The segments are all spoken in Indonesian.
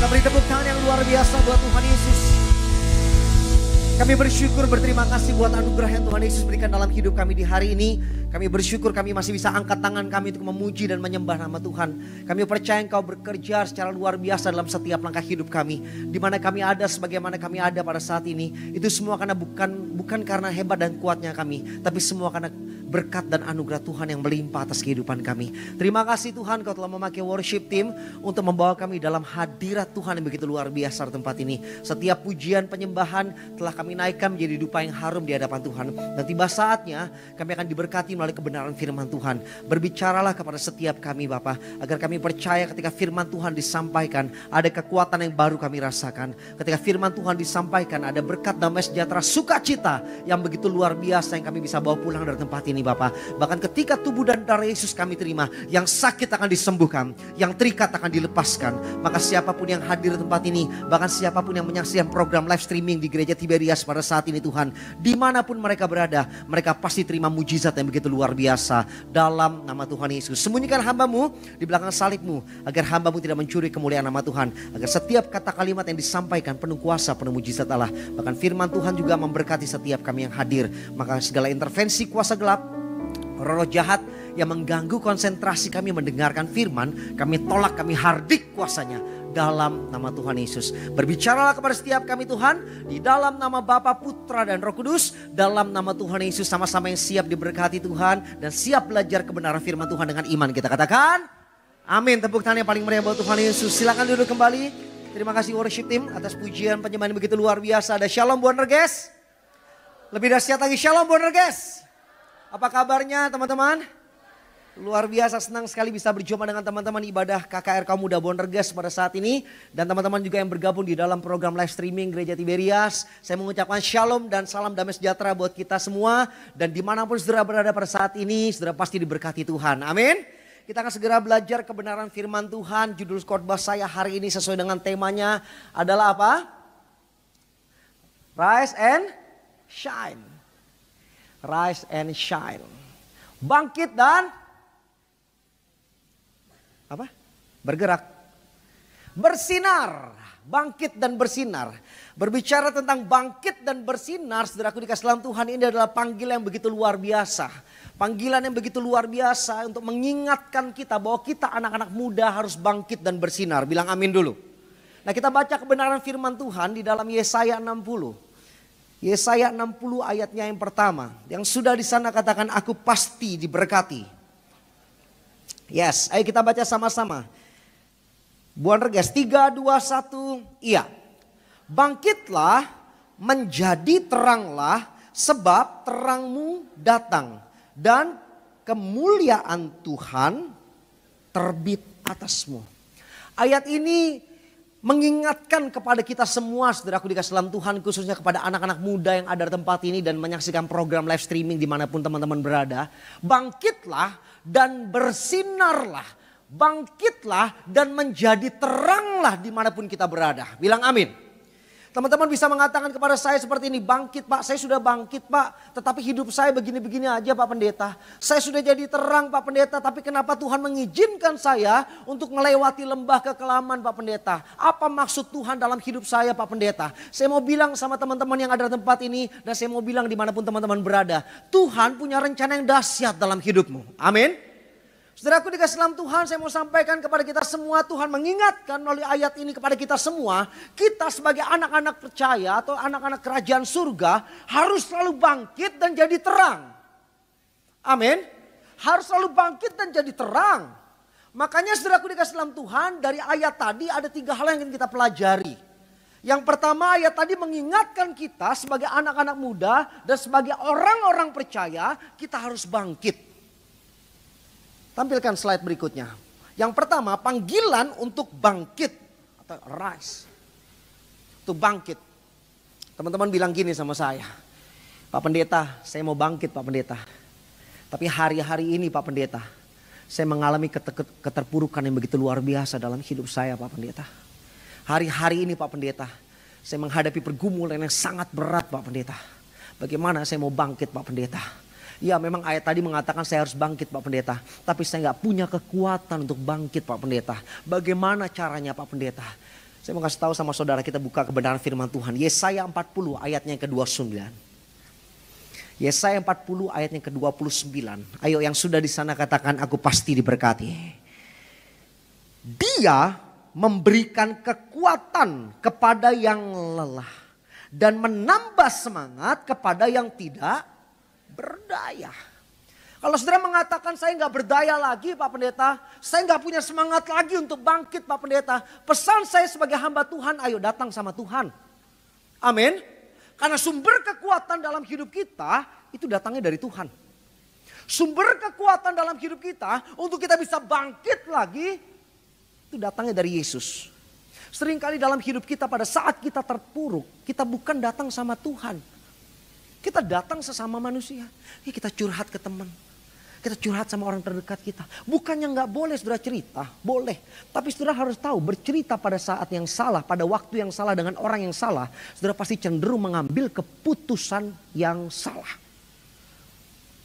Kita beri tepuk tangan yang luar biasa buat Tuhan Yesus. Kami bersyukur, berterima kasih buat anugerah yang Tuhan Yesus berikan dalam hidup kami di hari ini. Kami bersyukur kami masih bisa angkat tangan kami untuk memuji dan menyembah nama Tuhan. Kami percaya Engkau bekerja secara luar biasa dalam setiap langkah hidup kami. Di mana kami ada, sebagaimana kami ada pada saat ini. Itu semua karena bukan karena hebat dan kuatnya kami. Tapi semua karena berkat dan anugerah Tuhan yang melimpah atas kehidupan kami. Terima kasih Tuhan, Kau telah memakai worship team untuk membawa kami dalam hadirat Tuhan yang begitu luar biasa di tempat ini. Setiap pujian penyembahan telah kami naikkan menjadi dupa yang harum di hadapan Tuhan. Dan tiba saatnya kami akan diberkati melalui kebenaran firman Tuhan. Berbicaralah kepada setiap kami Bapa, agar kami percaya ketika firman Tuhan disampaikan ada kekuatan yang baru kami rasakan. Ketika firman Tuhan disampaikan ada berkat, damai sejahtera, sukacita yang begitu luar biasa yang kami bisa bawa pulang dari tempat ini Bapa. Bahkan ketika tubuh dan darah Yesus kami terima, yang sakit akan disembuhkan, yang terikat akan dilepaskan. Maka siapapun yang hadir di tempat ini, bahkan siapapun yang menyaksikan program live streaming di Gereja Tiberias pada saat ini Tuhan, dimanapun mereka berada, mereka pasti terima mujizat yang begitu luar biasa dalam nama Tuhan Yesus. Sembunyikan hamba-Mu di belakang salib-Mu, agar hamba-Mu tidak mencuri kemuliaan nama Tuhan, agar setiap kata kalimat yang disampaikan penuh kuasa, penuh mujizat Allah. Bahkan firman Tuhan juga memberkati setiap kami yang hadir. Maka segala intervensi kuasa gelap, roh jahat yang mengganggu konsentrasi kami mendengarkan firman, kami tolak, kami hardik kuasanya dalam nama Tuhan Yesus. Berbicaralah kepada setiap kami Tuhan, di dalam nama Bapa, Putra dan Roh Kudus, dalam nama Tuhan Yesus. Sama-sama yang siap diberkati Tuhan dan siap belajar kebenaran firman Tuhan dengan iman. Kita katakan amin. Tepuk tangan yang paling meriah buat Tuhan Yesus. Silakan duduk kembali. Terima kasih worship team atas pujian penyembahan yang begitu luar biasa. Ada Shalom Bonerges. Lebih dahsyat lagi, Shalom Bonerges. Apa kabarnya teman-teman? Luar biasa, senang sekali bisa berjumpa dengan teman-teman ibadah KKR Kaum Muda Bonerges pada saat ini. Dan teman-teman juga yang bergabung di dalam program live streaming Gereja Tiberias. Saya mengucapkan shalom dan salam damai sejahtera buat kita semua. Dan dimanapun saudara berada pada saat ini, saudara pasti diberkati Tuhan. Amin. Kita akan segera belajar kebenaran firman Tuhan. Judul khotbah saya hari ini sesuai dengan temanya adalah apa? Rise and Shine. Rise and shine. Bangkit dan apa? Bergerak. Bersinar. Bangkit dan bersinar. Berbicara tentang bangkit dan bersinar, saudaraku dikasih dalam Tuhan, ini adalah panggilan yang begitu luar biasa. Panggilan yang begitu luar biasa untuk mengingatkan kita bahwa kita anak-anak muda harus bangkit dan bersinar. Bilang amin dulu. Nah, kita baca kebenaran firman Tuhan di dalam Yesaya 60. Yesaya 60 ayatnya yang pertama. Yang sudah di sana katakan, aku pasti diberkati. Yes, ayo kita baca sama-sama. Bonerges 3, 2, 1, iya. Bangkitlah, menjadi teranglah, sebab terangmu datang. Dan kemuliaan Tuhan terbit atasmu. Ayat ini mengingatkan kepada kita semua, saudaraku dikasih dalam Tuhan, khususnya kepada anak-anak muda yang ada di tempat ini dan menyaksikan program live streaming dimanapun teman-teman berada. Bangkitlah dan bersinarlah. Bangkitlah dan menjadi teranglah dimanapun kita berada. Bilang amin. Teman-teman bisa mengatakan kepada saya seperti ini, bangkit Pak, saya sudah bangkit Pak, tetapi hidup saya begini-begini aja Pak Pendeta. Saya sudah jadi terang Pak Pendeta, tapi kenapa Tuhan mengizinkan saya untuk melewati lembah kekelaman Pak Pendeta? Apa maksud Tuhan dalam hidup saya Pak Pendeta? Saya mau bilang sama teman-teman yang ada di tempat ini, dan saya mau bilang dimanapun teman-teman berada, Tuhan punya rencana yang dahsyat dalam hidupmu. Amin. Saudaraku dikasih dalam Tuhan, saya mau sampaikan kepada kita semua, Tuhan mengingatkan melalui ayat ini kepada kita semua, kita sebagai anak-anak percaya atau anak-anak kerajaan surga harus selalu bangkit dan jadi terang. Amin. Harus selalu bangkit dan jadi terang. Makanya saudaraku dikasih dalam Tuhan, dari ayat tadi ada 3 hal yang ingin kita pelajari. Yang pertama, ayat tadi mengingatkan kita sebagai anak-anak muda dan sebagai orang-orang percaya, kita harus bangkit. Tampilkan slide berikutnya. Yang pertama, panggilan untuk bangkit atau rise. Untuk bangkit. Teman-teman bilang gini sama saya, Pak Pendeta, saya mau bangkit Pak Pendeta. Tapi hari-hari ini Pak Pendeta, saya mengalami keterpurukan yang begitu luar biasa dalam hidup saya Pak Pendeta. Hari-hari ini Pak Pendeta, saya menghadapi pergumulan yang sangat berat Pak Pendeta. Bagaimana saya mau bangkit Pak Pendeta? Ya memang ayat tadi mengatakan saya harus bangkit Pak Pendeta. Tapi saya nggak punya kekuatan untuk bangkit Pak Pendeta. Bagaimana caranya Pak Pendeta? Saya mau kasih tahu sama saudara, kita buka kebenaran firman Tuhan. Yesaya 40 ayatnya yang ke-29. Yesaya 40 ayatnya ke-29. Ayo yang sudah di sana katakan, aku pasti diberkati. Dia memberikan kekuatan kepada yang lelah dan menambah semangat kepada yang tidak berdaya. Kalau saudara mengatakan saya nggak berdaya lagi Pak Pendeta, saya nggak punya semangat lagi untuk bangkit Pak Pendeta. Pesan saya sebagai hamba Tuhan, ayo datang sama Tuhan. Amin. Karena sumber kekuatan dalam hidup kita itu datangnya dari Tuhan. Sumber kekuatan dalam hidup kita untuk kita bisa bangkit lagi itu datangnya dari Yesus. Seringkali dalam hidup kita pada saat kita terpuruk, kita bukan datang sama Tuhan. Kita datang sesama manusia. Ya, kita curhat ke teman. Kita curhat sama orang terdekat kita. Bukannya nggak boleh saudara cerita, boleh. Tapi saudara harus tahu, bercerita pada saat yang salah, pada waktu yang salah dengan orang yang salah, saudara pasti cenderung mengambil keputusan yang salah.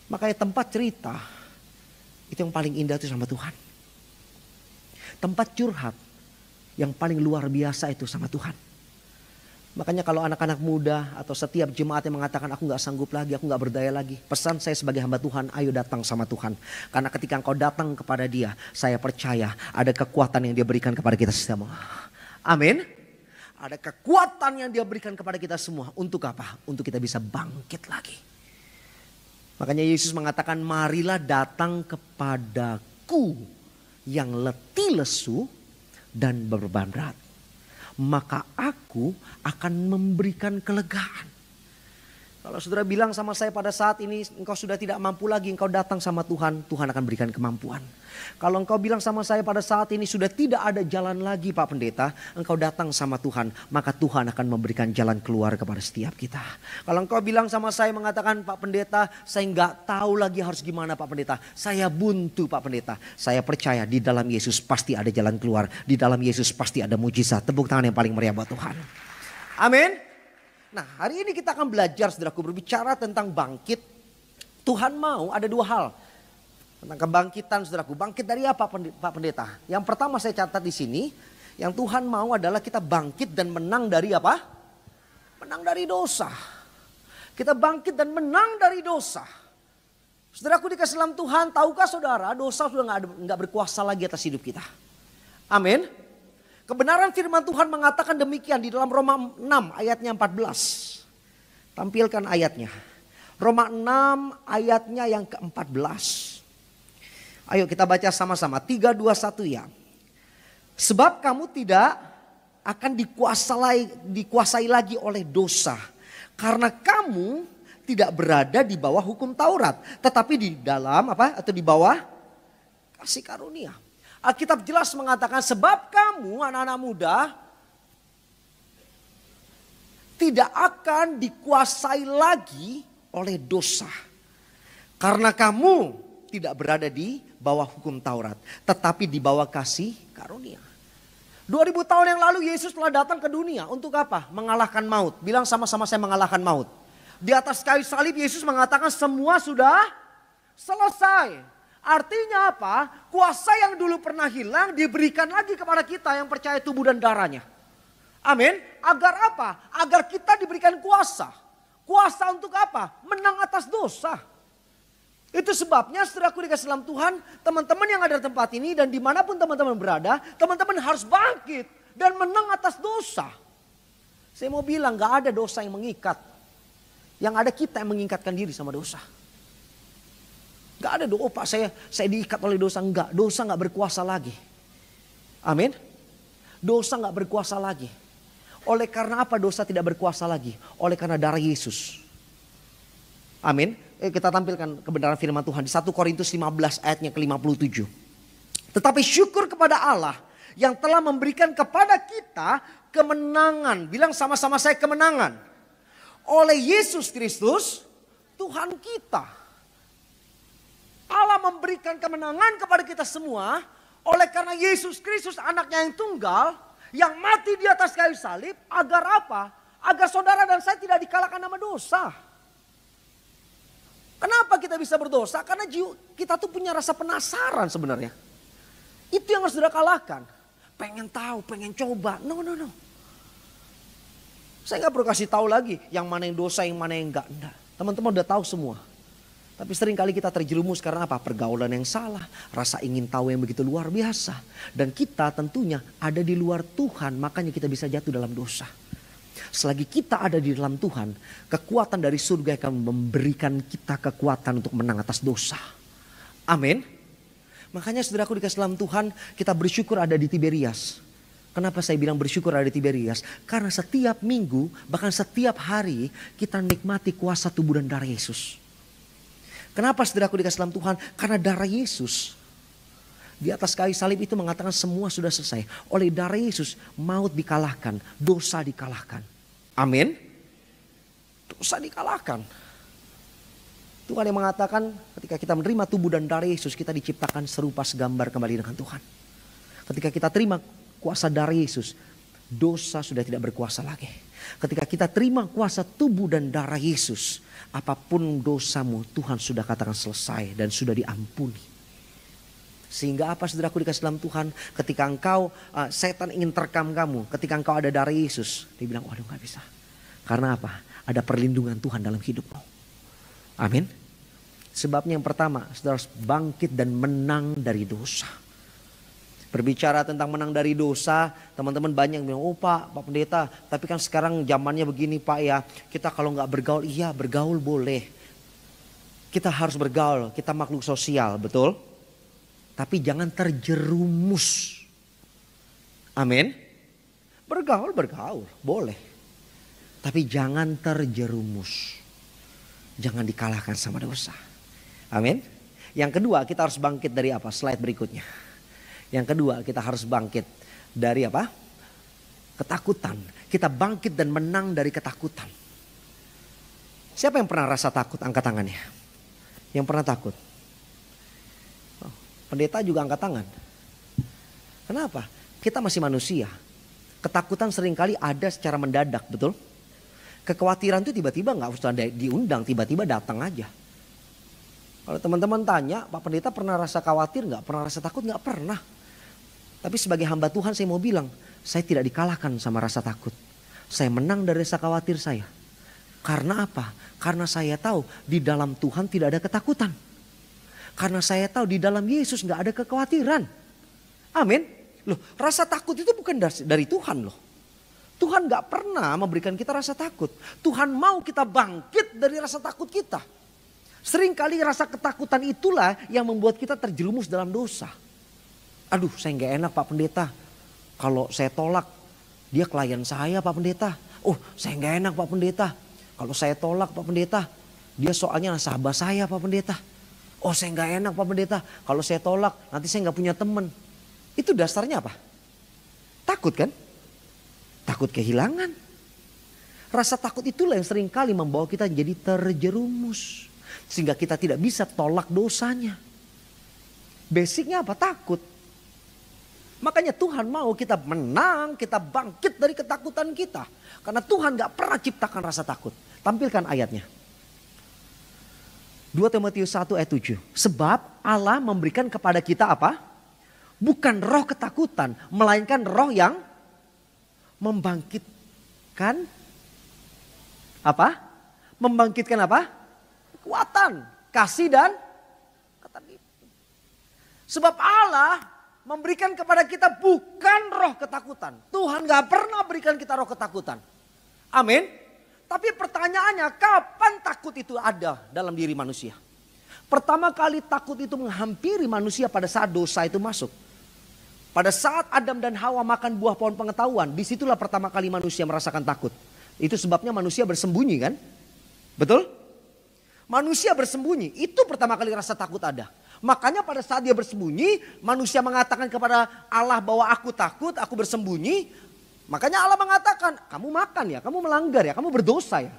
Makanya tempat cerita, itu yang paling indah itu sama Tuhan. Tempat curhat, yang paling luar biasa itu sama Tuhan. Makanya kalau anak-anak muda atau setiap jemaat yang mengatakan aku gak sanggup lagi, aku gak berdaya lagi. Pesan saya sebagai hamba Tuhan, ayo datang sama Tuhan. Karena ketika engkau datang kepada Dia, saya percaya ada kekuatan yang Dia berikan kepada kita semua. Amin. Ada kekuatan yang Dia berikan kepada kita semua. Untuk apa? Untuk kita bisa bangkit lagi. Makanya Yesus mengatakan, marilah datang kepadaku yang letih lesu dan berbeban berat. Maka aku akan memberikan kelegaan. Kalau saudara bilang sama saya pada saat ini engkau sudah tidak mampu lagi, engkau datang sama Tuhan, Tuhan akan berikan kemampuan. Kalau engkau bilang sama saya pada saat ini sudah tidak ada jalan lagi Pak Pendeta, engkau datang sama Tuhan, maka Tuhan akan memberikan jalan keluar kepada setiap kita. Kalau engkau bilang sama saya mengatakan Pak Pendeta, saya nggak tahu lagi harus gimana Pak Pendeta, saya buntu Pak Pendeta. Saya percaya di dalam Yesus pasti ada jalan keluar, di dalam Yesus pasti ada mujizat. Tepuk tangan yang paling meriah buat Tuhan. Amin. Nah, hari ini kita akan belajar saudaraku berbicara tentang bangkit. Tuhan mau ada dua hal tentang kebangkitan saudaraku. Bangkit dari apa Pak Pendeta? Yang pertama saya catat di sini, yang Tuhan mau adalah kita bangkit dan menang dari apa? Menang dari dosa. Kita bangkit dan menang dari dosa. Saudaraku dikasih dalam Tuhan, tahukah saudara dosa sudah nggak berkuasa lagi atas hidup kita. Amin. Kebenaran firman Tuhan mengatakan demikian di dalam Roma 6 ayatnya 14. Tampilkan ayatnya. Roma 6 ayatnya yang ke-14. Ayo kita baca sama-sama. 3, 2, 1 ya. Sebab kamu tidak akan dikuasai lagi oleh dosa. Karena kamu tidak berada di bawah hukum Taurat. Tetapi di dalam apa? Atau di bawah kasih karunia. Alkitab jelas mengatakan sebab kamu anak-anak muda tidak akan dikuasai lagi oleh dosa. Karena kamu tidak berada di bawah hukum Taurat. Tetapi di bawah kasih karunia. 2000 tahun yang lalu Yesus telah datang ke dunia. Untuk apa? Mengalahkan maut. Bilang sama-sama saya mengalahkan maut. Di atas kayu salib Yesus mengatakan semua sudah selesai. Artinya apa? Kuasa yang dulu pernah hilang diberikan lagi kepada kita yang percaya tubuh dan darahnya. Amin. Agar apa? Agar kita diberikan kuasa. Kuasa untuk apa? Menang atas dosa. Itu sebabnya saudaraku dikasih dalam Tuhan, teman-teman yang ada di tempat ini dan dimanapun teman-teman berada, teman-teman harus bangkit dan menang atas dosa. Saya mau bilang gak ada dosa yang mengikat. Yang ada kita yang mengikatkan diri sama dosa. Gak ada doa, Pak saya diikat oleh dosa. Enggak, dosa gak berkuasa lagi. Amin. Dosa gak berkuasa lagi. Oleh karena apa dosa tidak berkuasa lagi? Oleh karena darah Yesus. Amin. Kita tampilkan kebenaran firman Tuhan di 1 Korintus 15 ayatnya ke-57. Tetapi syukur kepada Allah yang telah memberikan kepada kita kemenangan. Bilang sama-sama saya kemenangan. Oleh Yesus Kristus Tuhan kita. Allah memberikan kemenangan kepada kita semua oleh karena Yesus Kristus anaknya yang tunggal yang mati di atas kayu salib agar apa? Agar saudara dan saya tidak dikalahkan sama dosa. Kenapa kita bisa berdosa? Karena kita tuh punya rasa penasaran sebenarnya. Itu yang harus saudara kalahkan. pengen tahu, pengen coba. No. Saya nggak perlu kasih tahu lagi yang mana yang dosa, yang mana yang enggak. Teman-teman udah tahu semua. Tapi sering kali kita terjerumus karena apa? Pergaulan yang salah, rasa ingin tahu yang begitu luar biasa. Dan kita tentunya ada di luar Tuhan, makanya kita bisa jatuh dalam dosa. Selagi kita ada di dalam Tuhan, kekuatan dari surga akan memberikan kita kekuatan untuk menang atas dosa. Amin. Makanya saudaraku dikasih dalam Tuhan, kita bersyukur ada di Tiberias. Kenapa saya bilang bersyukur ada di Tiberias? Karena setiap minggu, bahkan setiap hari kita nikmati kuasa tubuh dan darah Yesus. Kenapa saudaraku dikasih dalam Tuhan? Karena darah Yesus di atas kayu salib itu mengatakan semua sudah selesai. Oleh darah Yesus maut dikalahkan, dosa dikalahkan. Amin. Dosa dikalahkan. Tuhan yang mengatakan ketika kita menerima tubuh dan darah Yesus, kita diciptakan serupa segambar kembali dengan Tuhan. Ketika kita terima kuasa darah Yesus, dosa sudah tidak berkuasa lagi. Ketika kita terima kuasa tubuh dan darah Yesus, apapun dosamu Tuhan sudah katakan selesai dan sudah diampuni. Sehingga apa saudaraku dikasih dalam Tuhan, ketika engkau setan ingin terkam kamu, ketika engkau ada darah Yesus, dia bilang waduh gak bisa. Karena apa? Ada perlindungan Tuhan dalam hidupmu. Amin. Sebabnya yang pertama, saudara harus bangkit dan menang dari dosa. Berbicara tentang menang dari dosa, teman-teman banyak yang bilang, oh Pak Pendeta, tapi kan sekarang zamannya begini Pak ya. Kita kalau gak bergaul, iya bergaul boleh. Kita harus bergaul, kita makhluk sosial, betul? Tapi jangan terjerumus. Amin. Bergaul, boleh. Tapi jangan terjerumus. Jangan dikalahkan sama dosa. Amin. Yang kedua, kita harus bangkit dari apa? Slide berikutnya. Yang kedua, kita harus bangkit dari apa? Ketakutan. Kita bangkit dan menang dari ketakutan. Siapa yang pernah rasa takut? Angkat tangannya. Yang pernah takut? Oh, pendeta juga angkat tangan. Kenapa? Kita masih manusia. Ketakutan seringkali ada secara mendadak, betul? Kekhawatiran itu tiba-tiba gak usah diundang, tiba-tiba datang aja. Kalau teman-teman tanya, Pak Pendeta pernah rasa khawatir gak? Pernah rasa takut gak? Pernah. Tapi sebagai hamba Tuhan saya mau bilang, saya tidak dikalahkan sama rasa takut. Saya menang dari rasa khawatir saya. Karena apa? Karena saya tahu di dalam Tuhan tidak ada ketakutan. Karena saya tahu di dalam Yesus gak ada kekhawatiran. Amin. Loh, rasa takut itu bukan dari Tuhan loh. Tuhan gak pernah memberikan kita rasa takut. Tuhan mau kita bangkit dari rasa takut kita. Seringkali rasa ketakutan itulah yang membuat kita terjerumus dalam dosa. Aduh, saya gak enak Pak Pendeta. Kalau saya tolak, dia klien saya Pak Pendeta. Oh, saya gak enak Pak Pendeta. Kalau saya tolak Pak Pendeta, dia soalnya sahabat saya Pak Pendeta. Oh, saya gak enak Pak Pendeta. Kalau saya tolak, nanti saya gak punya teman. Itu dasarnya apa? Takut kan? Takut kehilangan. Rasa takut itulah yang seringkali membawa kita jadi terjerumus. Sehingga kita tidak bisa tolak dosanya. Basicnya apa? Takut. Makanya Tuhan mau kita menang, kita bangkit dari ketakutan kita. Karena Tuhan gak pernah ciptakan rasa takut. Tampilkan ayatnya. 2 Timotius 1 ayat 7. Sebab Allah memberikan kepada kita apa? Bukan roh ketakutan, melainkan roh yang membangkitkan apa? Membangkitkan apa? Kekuatan, kasih dan ketakutan. Sebab Allah memberikan kepada kita bukan roh ketakutan. Tuhan gak pernah berikan kita roh ketakutan. Amin. Tapi pertanyaannya, kapan takut itu ada dalam diri manusia? Pertama kali takut itu menghampiri manusia pada saat dosa itu masuk. Pada saat Adam dan Hawa makan buah pohon pengetahuan, disitulah pertama kali manusia merasakan takut. Itu sebabnya manusia bersembunyi kan? Betul? Manusia bersembunyi, itu pertama kali rasa takut ada. Makanya pada saat dia bersembunyi, manusia mengatakan kepada Allah bahwa aku takut, aku bersembunyi. Makanya Allah mengatakan, kamu makan ya, kamu melanggar ya, kamu berdosa ya.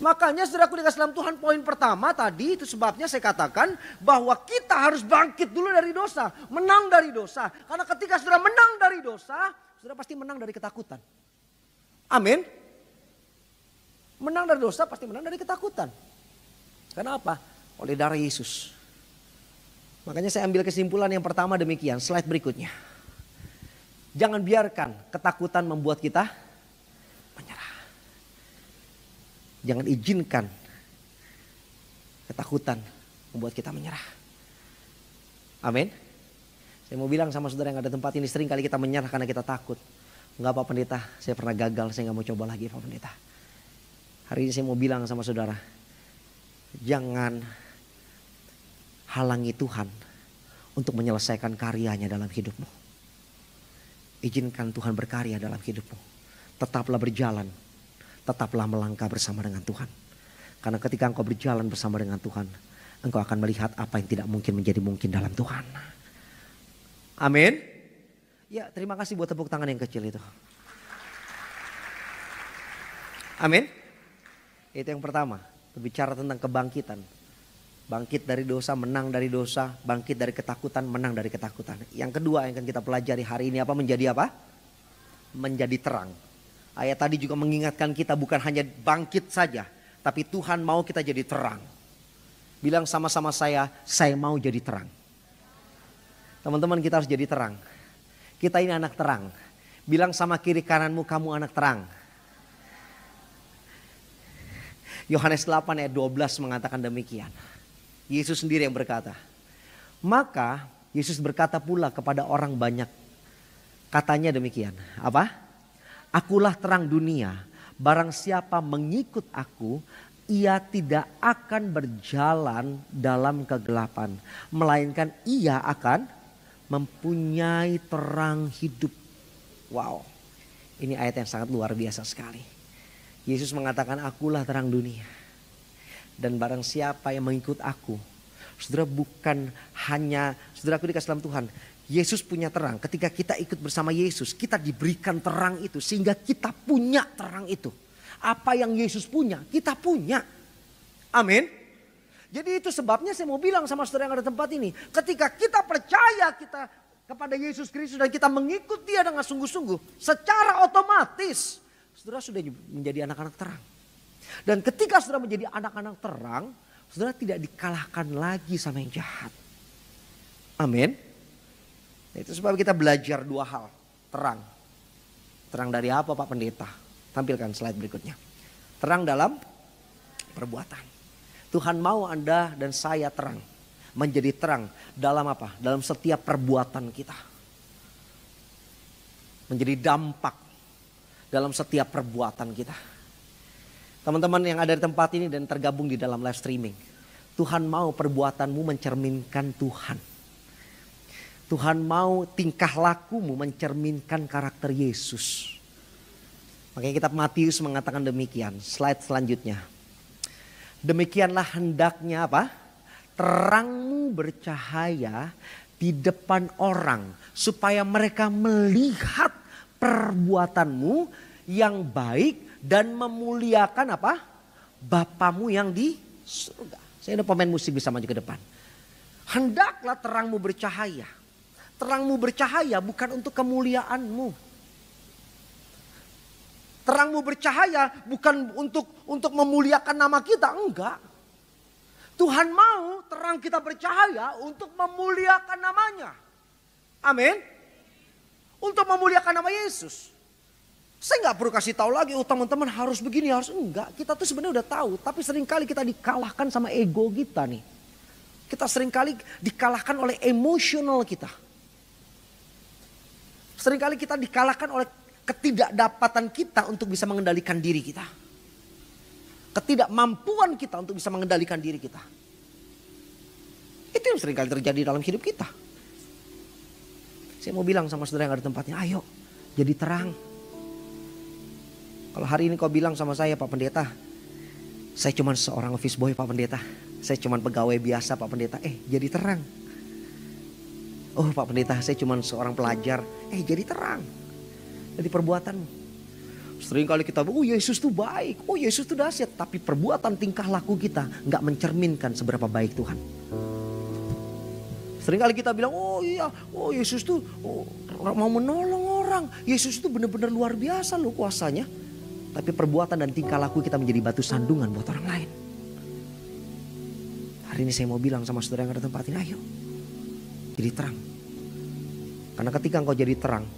Makanya saudaraku dikasih dalam Tuhan, poin pertama tadi itu sebabnya saya katakan bahwa kita harus bangkit dulu dari dosa. Menang dari dosa. Karena ketika saudara menang dari dosa, saudara pasti menang dari ketakutan. Amin. Menang dari dosa pasti menang dari ketakutan. Karena apa? Oleh darah Yesus. Makanya saya ambil kesimpulan yang pertama demikian, slide berikutnya. Jangan biarkan ketakutan membuat kita menyerah. Jangan izinkan ketakutan membuat kita menyerah. Amin. Saya mau bilang sama saudara yang ada tempat ini, sering kali kita menyerah karena kita takut. Enggak Pak Pendeta, saya pernah gagal, saya gak mau coba lagi Pak Pendeta. Hari ini saya mau bilang sama saudara, jangan halangi Tuhan untuk menyelesaikan karyanya dalam hidupmu. Izinkan Tuhan berkarya dalam hidupmu. Tetaplah berjalan, tetaplah melangkah bersama dengan Tuhan. Karena ketika engkau berjalan bersama dengan Tuhan, engkau akan melihat apa yang tidak mungkin menjadi mungkin dalam Tuhan. Amin. Ya, terima kasih buat tepuk tangan yang kecil itu. Amin. Itu yang pertama, berbicara tentang kebangkitan. Bangkit dari dosa, menang dari dosa, bangkit dari ketakutan, menang dari ketakutan. Yang kedua yang akan kita pelajari hari ini apa? Menjadi apa? Menjadi terang. Ayat tadi juga mengingatkan kita bukan hanya bangkit saja, tapi Tuhan mau kita jadi terang. Bilang sama-sama saya mau jadi terang. Teman-teman, kita harus jadi terang. Kita ini anak terang. Bilang sama kiri kananmu, kamu anak terang. Yohanes 8 ayat 12 mengatakan demikian. Yesus sendiri yang berkata. Maka Yesus berkata pula kepada orang banyak. Katanya demikian. Apa? Akulah terang dunia. Barang siapa mengikut aku, ia tidak akan berjalan dalam kegelapan. Melainkan ia akan mempunyai terang hidup. Wow, ini ayat yang sangat luar biasa sekali. Yesus mengatakan akulah terang dunia. Dan barang siapa yang mengikut aku. Saudara, bukan hanya, saudara aku dikasih dalam Tuhan. Yesus punya terang. Ketika kita ikut bersama Yesus, kita diberikan terang itu. Sehingga kita punya terang itu. Apa yang Yesus punya, kita punya. Amin. Jadi itu sebabnya saya mau bilang sama saudara yang ada tempat ini. Ketika kita percaya kita kepada Yesus Kristus dan kita mengikut dia dengan sungguh-sungguh. Secara otomatis saudara sudah menjadi anak-anak terang. Dan ketika saudara menjadi anak-anak terang, saudara tidak dikalahkan lagi sama yang jahat. Amin. Nah, itu sebab kita belajar dua hal. Terang. Terang dari apa Pak Pendeta? Tampilkan slide berikutnya. Terang dalam perbuatan. Tuhan mau Anda dan saya terang. Menjadi terang dalam apa? Dalam setiap perbuatan kita. Menjadi dampak dalam setiap perbuatan kita. Teman-teman yang ada di tempat ini dan tergabung di dalam live streaming. Tuhan mau perbuatanmu mencerminkan Tuhan. Tuhan mau tingkah lakumu mencerminkan karakter Yesus. Makanya kitab Matius mengatakan demikian. Slide selanjutnya. Demikianlah hendaknya apa? Terangmu bercahaya di depan orang. Supaya mereka melihat perbuatanmu yang baik dan memuliakan apa? Bapamu yang di surga. Saya ada pemain musik bisa maju ke depan. Hendaklah terangmu bercahaya. Terangmu bercahaya bukan untuk kemuliaanmu. Terangmu bercahaya bukan untuk memuliakan nama kita, enggak. Tuhan mau terang kita bercahaya untuk memuliakan namanya. Amin. Untuk memuliakan nama Yesus. Saya nggak perlu kasih tahu lagi, oh teman-teman harus begini, harus enggak. Kita tuh sebenarnya udah tahu, tapi seringkali kita dikalahkan sama ego kita nih. Kita seringkali dikalahkan oleh emosional kita. Seringkali kita dikalahkan oleh ketidakdapatan kita untuk bisa mengendalikan diri kita. Ketidakmampuan kita untuk bisa mengendalikan diri kita. Itu yang seringkali terjadi dalam hidup kita. Saya mau bilang sama saudara yang ada tempatnya, ayo jadi terang. Kalau hari ini kau bilang sama saya, Pak Pendeta, saya cuma seorang office boy Pak Pendeta. Saya cuma pegawai biasa Pak Pendeta, jadi terang. Oh Pak Pendeta, saya cuma seorang pelajar, jadi terang. Dari perbuatanmu. Sering kali kita, oh Yesus tuh baik, oh Yesus tuh dahsyat. Tapi perbuatan tingkah laku kita gak mencerminkan seberapa baik Tuhan. Sering kali kita bilang, oh iya, oh Yesus tuh mau menolong orang. Yesus tuh benar-benar luar biasa loh kuasanya. Tapi perbuatan dan tingkah laku kita menjadi batu sandungan buat orang lain. Hari ini saya mau bilang sama saudara yang ada tempat ini, ayo Jadi terang. Karena ketika engkau jadi terang,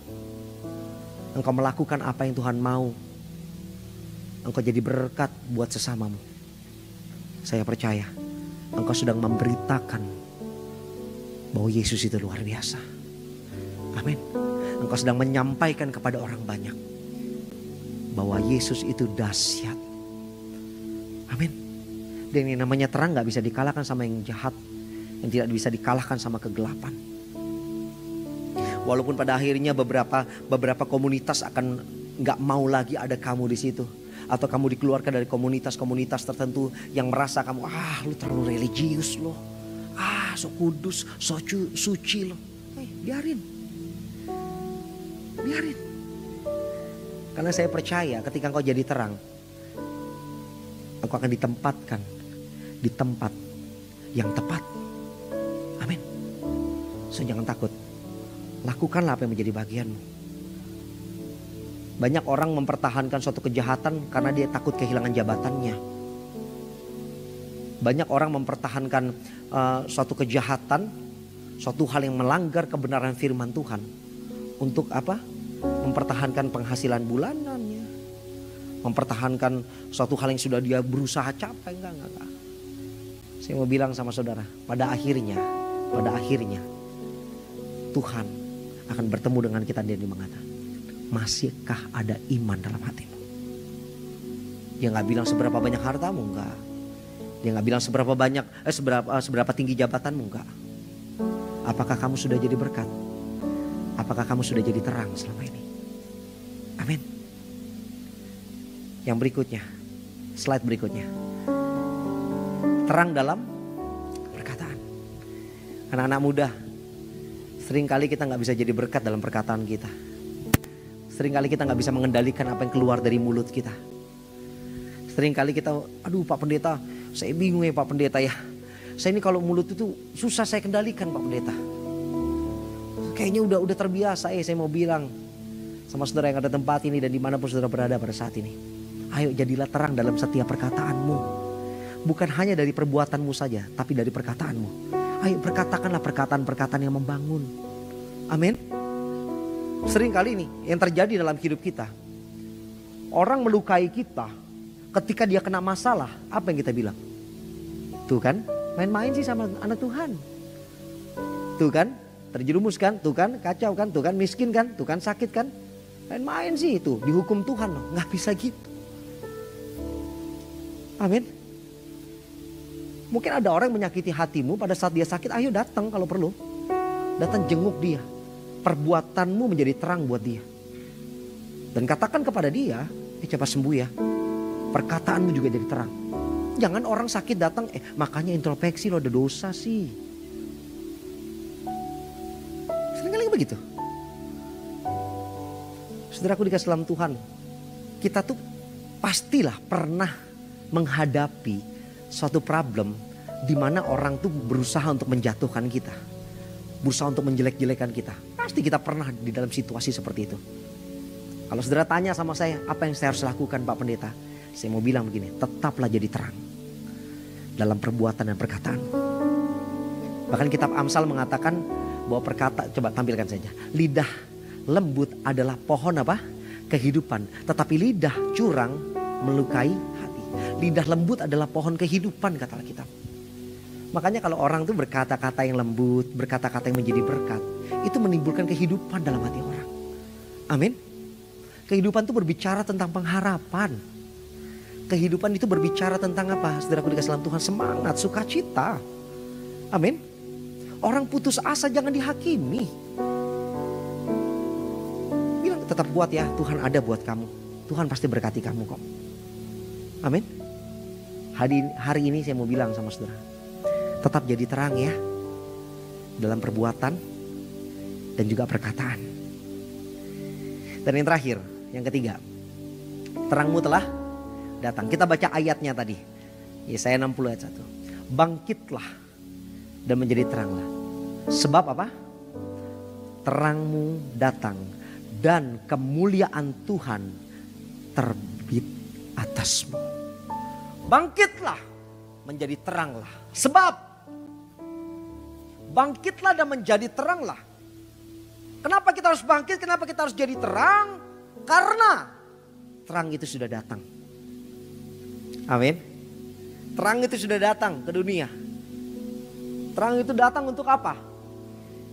engkau melakukan apa yang Tuhan mau, engkau jadi berkat buat sesamamu. Saya percaya engkau sedang memberitakan bahwa Yesus itu luar biasa. Amin. Engkau sedang menyampaikan kepada orang banyak bahwa Yesus itu dahsyat. Amin. Dan yang namanya terang gak bisa dikalahkan sama yang jahat, yang tidak bisa dikalahkan sama kegelapan. Walaupun pada akhirnya beberapa komunitas akan gak mau lagi ada kamu di situ, atau kamu dikeluarkan dari komunitas-komunitas tertentu yang merasa kamu, lu terlalu religius loh, so kudus, so suci loh. Biarin. Karena saya percaya ketika engkau jadi terang, engkau akan ditempatkan di tempat yang tepat. Amin. So jangan takut. Lakukanlah apa yang menjadi bagianmu. Banyak orang mempertahankan suatu kejahatan karena dia takut kehilangan jabatannya. Banyak orang mempertahankan suatu kejahatan, suatu hal yang melanggar kebenaran firman Tuhan. Untuk apa? Mempertahankan penghasilan bulanannya. Mempertahankan suatu hal yang sudah dia berusaha capai. Enggak. Saya mau bilang sama saudara, pada akhirnya Tuhan akan bertemu dengan kita dan dia mengatakan, masihkah ada iman dalam hatimu? Dia gak bilang seberapa banyak hartamu, enggak. Dia gak bilang seberapa tinggi jabatanmu, enggak. Apakah kamu sudah jadi berkat? Apakah kamu sudah jadi terang selama ini? Amin. Yang berikutnya, slide berikutnya. Terang dalam perkataan. Anak-anak muda, seringkali kita gak bisa jadi berkat dalam perkataan kita. Seringkali kita gak bisa mengendalikan apa yang keluar dari mulut kita. Seringkali kita, Pak Pendeta, saya bingung ya Pak Pendeta ya. Saya ini kalau mulut itu susah saya kendalikan Pak Pendeta. Kayaknya udah terbiasa saya mau bilang sama saudara yang ada tempat ini dan dimanapun saudara berada pada saat ini. Ayo jadilah terang dalam setiap perkataanmu. Bukan hanya dari perbuatanmu saja, tapi dari perkataanmu. Ayo berkatakanlah perkataan-perkataan yang membangun. Amin. Sering kali ini yang terjadi dalam hidup kita. Orang melukai kita ketika dia kena masalah. Apa yang kita bilang? Tuh kan, main-main sih sama anak Tuhan. Tuh kan, terjerumus kan, tuh kan, kacau kan, tuh kan, miskin kan, tuh kan, sakit kan. Main-main sih itu, dihukum Tuhan loh, gak bisa gitu. Amin. Mungkin ada orang yang menyakiti hatimu pada saat dia sakit, ayo datang kalau perlu. Datang jenguk dia. Perbuatanmu menjadi terang buat dia. Dan katakan kepada dia, cepat sembuh ya. Perkataanmu juga jadi terang. Jangan orang sakit datang, makanya introspeksi lo ada dosa sih. Seringkali begitu. Saudaraku dikasih dalam Tuhan, kita tuh pastilah pernah menghadapi suatu problem di mana orang tuh berusaha untuk menjatuhkan kita. Berusaha untuk menjelek-jelekan kita. Pasti kita pernah di dalam situasi seperti itu. Kalau saudara tanya sama saya, apa yang saya harus lakukan Pak Pendeta? Saya mau bilang begini, tetaplah jadi terang dalam perbuatan dan perkataan. Bahkan kitab Amsal mengatakan bahwa coba tampilkan saja. Lidah lembut adalah pohon apa? Kehidupan. Tetapi lidah curang melukai hati. Lidah lembut adalah pohon kehidupan kata Alkitab. Makanya kalau orang tuh berkata-kata yang lembut, berkata-kata yang menjadi berkat, itu menimbulkan kehidupan dalam hati orang. Amin. Kehidupan itu berbicara tentang pengharapan. Kehidupan itu berbicara tentang apa? Saudaraku dikasih dalam Tuhan, semangat, sukacita. Amin. Orang putus asa jangan dihakimi. Bilang tetap kuat ya, Tuhan ada buat kamu. Tuhan pasti berkati kamu kok. Amin. Hari ini saya mau bilang sama saudara, tetap jadi terang ya. Dalam perbuatan dan juga perkataan. Dan yang terakhir, yang ketiga. Terangmu telah datang. Kita baca ayatnya tadi. Yesaya 60 ayat 1. Bangkitlah dan menjadi teranglah. Sebab apa? Terangmu datang dan kemuliaan Tuhan terbit atasmu. Bangkitlah menjadi teranglah. Sebab bangkitlah dan menjadi teranglah. Kenapa kita harus bangkit? Kenapa kita harus jadi terang? Karena terang itu sudah datang. Amin. Terang itu sudah datang ke dunia. Terang itu datang untuk apa?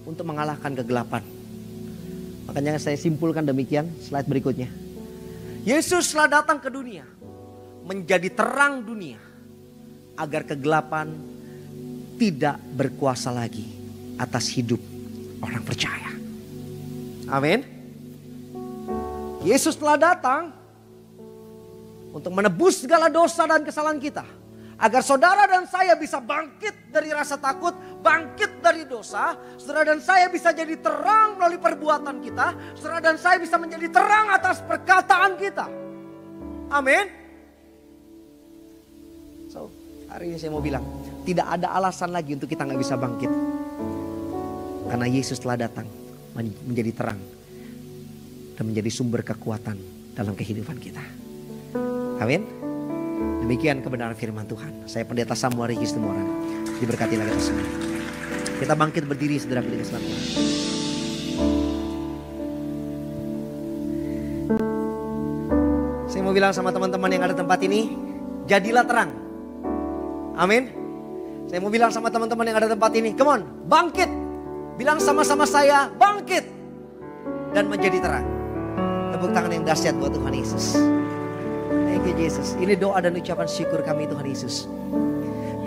Untuk mengalahkan kegelapan. Makanya saya simpulkan demikian, slide berikutnya. Yesus telah datang ke dunia, menjadi terang dunia, agar kegelapan tidak berkuasa lagi atas hidup orang percaya. Amin. Yesus telah datang untuk menebus segala dosa dan kesalahan kita, agar saudara dan saya bisa bangkit dari rasa takut, bangkit dari dosa. Saudara dan saya bisa jadi terang melalui perbuatan kita. Saudara dan saya bisa menjadi terang atas perkataan kita. Amin. So, hari ini saya mau bilang, tidak ada alasan lagi untuk kita gak bisa bangkit. Karena Yesus telah datang menjadi terang dan menjadi sumber kekuatan dalam kehidupan kita. Amin. Demikian kebenaran firman Tuhan. Saya Pendeta Samuel Regis Tumorang. Diberkati lagi semua. Kita bangkit berdiri saudara pilih Tuhan. Saya mau bilang sama teman-teman yang ada tempat ini, jadilah terang. Amin. Saya mau bilang sama teman-teman yang ada tempat ini, come on, bangkit. Bilang sama-sama saya, bangkit. Dan menjadi terang. Tepuk tangan yang dahsyat buat Tuhan Yesus. Thank you Yesus. Ini doa dan ucapan syukur kami Tuhan Yesus.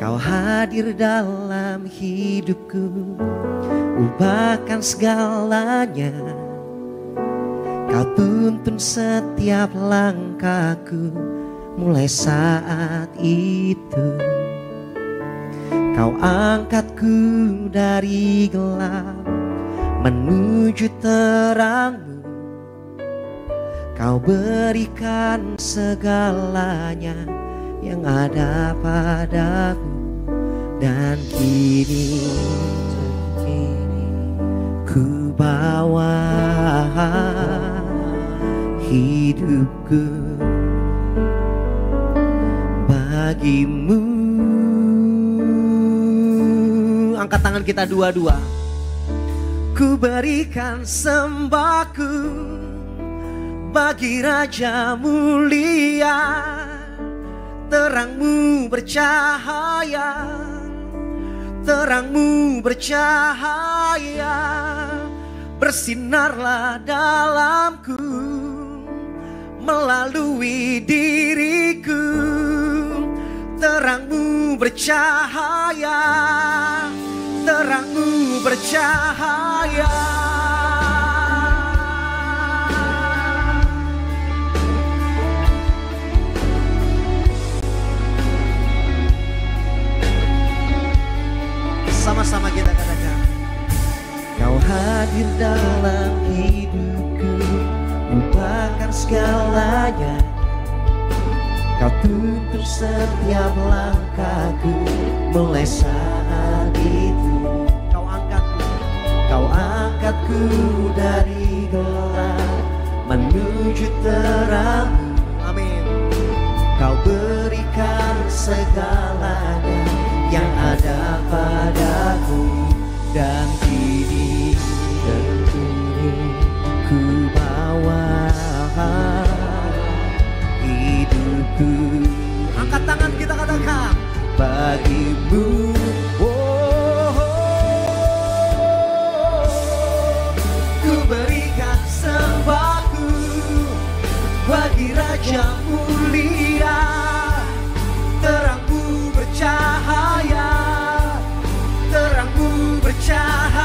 Kau hadir dalam hidupku, ubahkan segalanya. Kau tuntun setiap langkahku mulai saat itu. Kau angkatku dari gelap menuju terang-Mu. Kau berikan segalanya yang ada padaku. Dan kini ku bawa hidupku bagi-Mu. Angkat tangan kita dua-dua. Ku berikan sembahku bagi Raja mulia. Terang-Mu bercahaya, terang-Mu bercahaya. Bersinarlah dalamku, melalui diriku. Terang-Mu bercahaya, terang-Mu bercahaya. Sama-sama kita katakan, Kau hadir dalam hidupku, ubahkan segalanya. Kau tuntun setiap langkahku mulai saat itu. Kau angkatku dari gelap menuju terang. Amin. Kau berikan segalanya yang ada padaku. Dan kini ku bawa hidupku. Angkat tangan kita katakan, bagi-Mu. Ku berikan sembahku bagi Raja mulia. Terang-Mu bercahaya, terang-Mu bercahaya.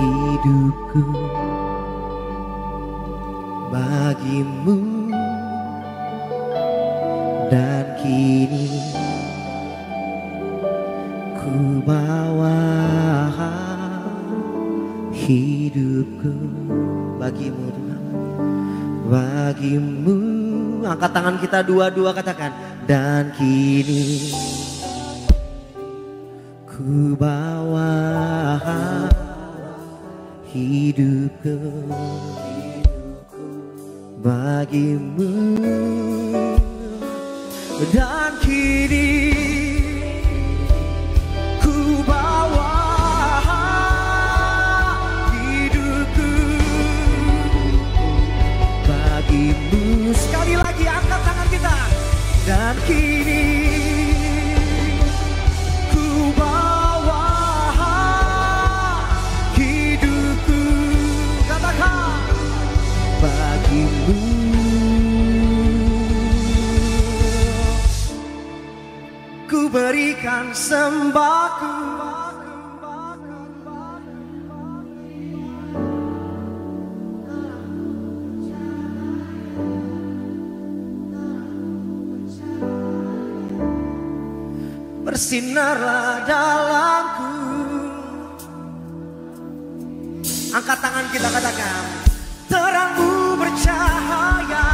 hidupku bagimu, dan kini ku bawa hidupku bagimu Tuhan, bagimu. Angkat tangan kita dua-dua, katakan, dan kini ku bawa hidupku bagimu, dan kini ku bawa hidupku bagimu. Sekali lagi angkat tangan kita, dan kini ku bawa hidupku, katakan, bagimu. Ku berikan sembahku, bersinarlah dalamku. Angkat tangan kita, katakan, terangmu bercahaya,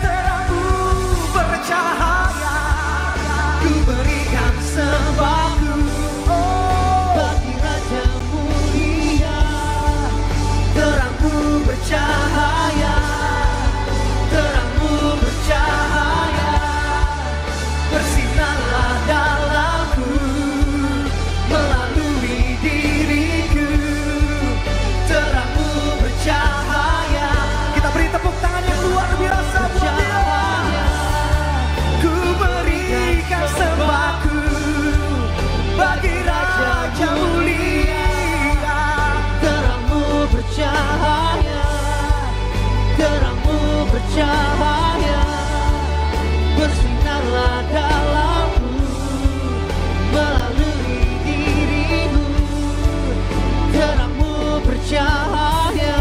terangmu bercahaya. Ku berikan sembahku, bagi Raja mulia. Terangmu bercahaya, terangmu bercahaya. Bersinarlah dalamku, melalui diriku. Terangmu bercahaya. Kita beri tepuk tangan yang luar biasa buat Dia. Ku berikan sembahku bagi Raja mulia. Terangmu bercahaya, terangmu bercahaya. Bersinarlah dalamku, melalui dirimu. Terangmu bercahaya,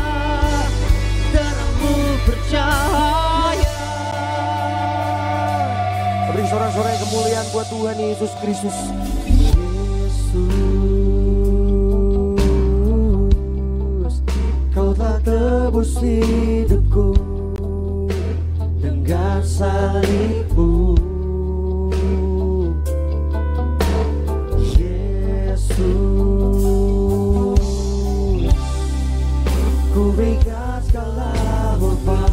terangmu bercahaya. Beri sorak-sorai kemuliaan buat Tuhan Yesus Kristus. Yesus, Kau telah tebus hidupku dengan salibmu. Yesus, ku berikan segala hormat